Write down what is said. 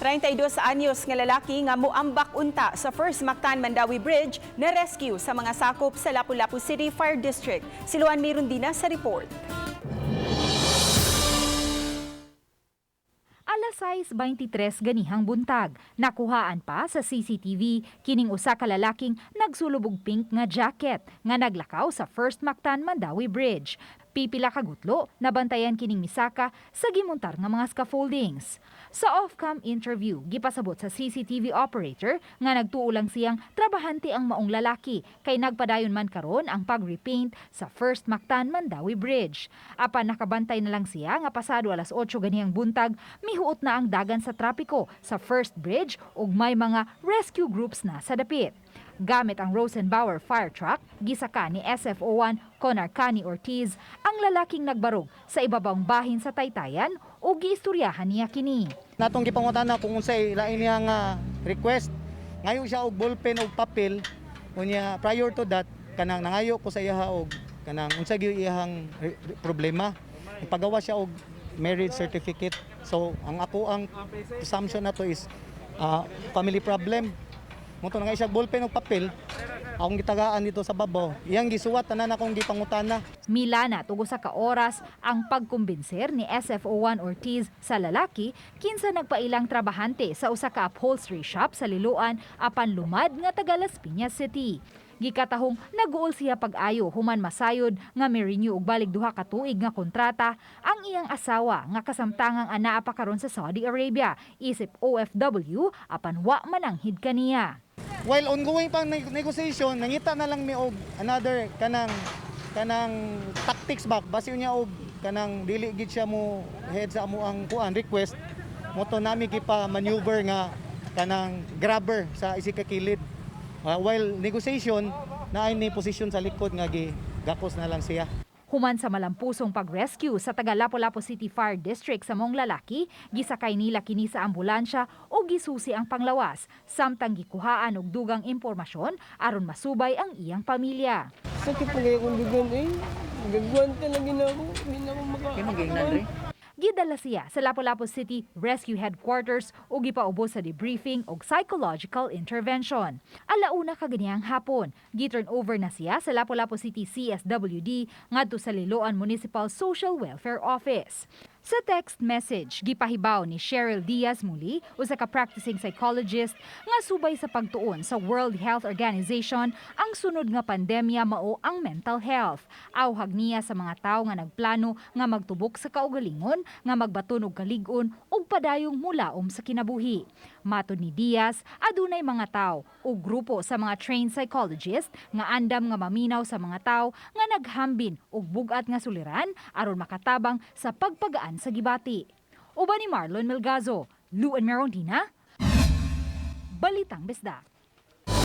32 anyos nga lalaki nga mo-ambak unta sa first Mactan Bridge na rescue sa mga sakop sa Lapu-Lapu City Fire District. Si Luan Mirundina sa report. Alas 6:23 ganihang buntag, nakuhaan pa sa CCTV kining usa ka lalaking nagsulubog pink nga jacket nga naglakaw sa first Mactan Bridge. Pipila ka gutlo, nabantayan kining misaka sa gimuntar nga mga scaffoldings. Sa off-cam interview, gipasabot sa CCTV operator nga nagtuo lang siyang trabahante ang maong lalaki kay nagpadayon man karon ang pag-repaint sa first Mactan Bridge. Apan nakabantay na lang siya nga pasado alas 8 ganihang buntag, mihuot na ang dagan sa trapiko sa first bridge ug may mga rescue groups na sa dapit. Gamit ang Rosenbauer fire truck, gisaka ni SFO1 Conarcani Ortiz ang lalaking nagbarog sa ibabang bahin sa Taytayan o giistoryahan niya kini. Natong gipangutana kung unsay lain niya nga request, ngayo siya og ballpen og papel, unya prior to that kanang nangayo ko sa iya og kanang unsa gyud iyang problema. Ipagawa siya og marriage certificate. So ang assumption nato is family problem. Moto nga siya ballpen og papel, akong gitagaan dito sa babaw. Iyang gisuwat tanan akong gipangutana. Milana tugo sa ka oras ang pagkumbinser ni SFO1 Ortiz sa lalaki kinsa nagpailang trabahante sa usa ka upholstery shop sa Liloan apan lumad nga taga Las Piñas City. Gikatahong naguol siya pag-ayo human masayod nga mi-renew og balik duha ka tuig nga kontrata ang iyang asawa nga kasamtangang anaa pa karon sa Saudi Arabia isip OFW apan wa mananghid kaniya. While ongoing pang negotiation, nangita na lang mi og another kanang tactics back base niya og kanang dili gid siya mo head sa amo ang kuan request moto nami gipa maneuver nga kanang grabber sa isig ka kilid. While negotiation na ay ni position sa likod nga gapos na lang siya. Human sa malampusong pag-rescue sa taga Lapu-Lapu City Fire District sa mong lalaki, gisakay nila kini sa ambulansya o gisusi ang panglawas, samtang gikuhaan og dugang impormasyon aron masubay ang iyang pamilya. Sakit pa kayo kung dugan eh. Gagwan ka lang ako. Hindi na ako maka... Gidala siya sa Lapu-Lapu City Rescue Headquarters o gipaubos sa debriefing o psychological intervention. Alauna kaganiyang hapon, giturn over na siya sa Lapu-Lapu City CSWD ngadto sa Liloan Municipal Social Welfare Office. Sa text message, gipahibaw ni Cheryl Diaz muli, usa ka practicing psychologist, nga subay sa pagtuon sa World Health Organization ang sunod nga pandemya mao ang mental health. Awhag niya sa mga tawo nga nagplano nga magtubok sa kaugalingon, nga magbaton og kalig-on ug padayong mulaom sa kinabuhi. Matod ni Diaz, adunay mga tawo o grupo sa mga trained psychologist nga andam nga maminaw sa mga tawo nga naghambin og bugat nga suliran aron makatabang sa pagpagaan sa gibati. Uban ni Marlon Melgazo, Luan Mirundina, Balitang Bisdak.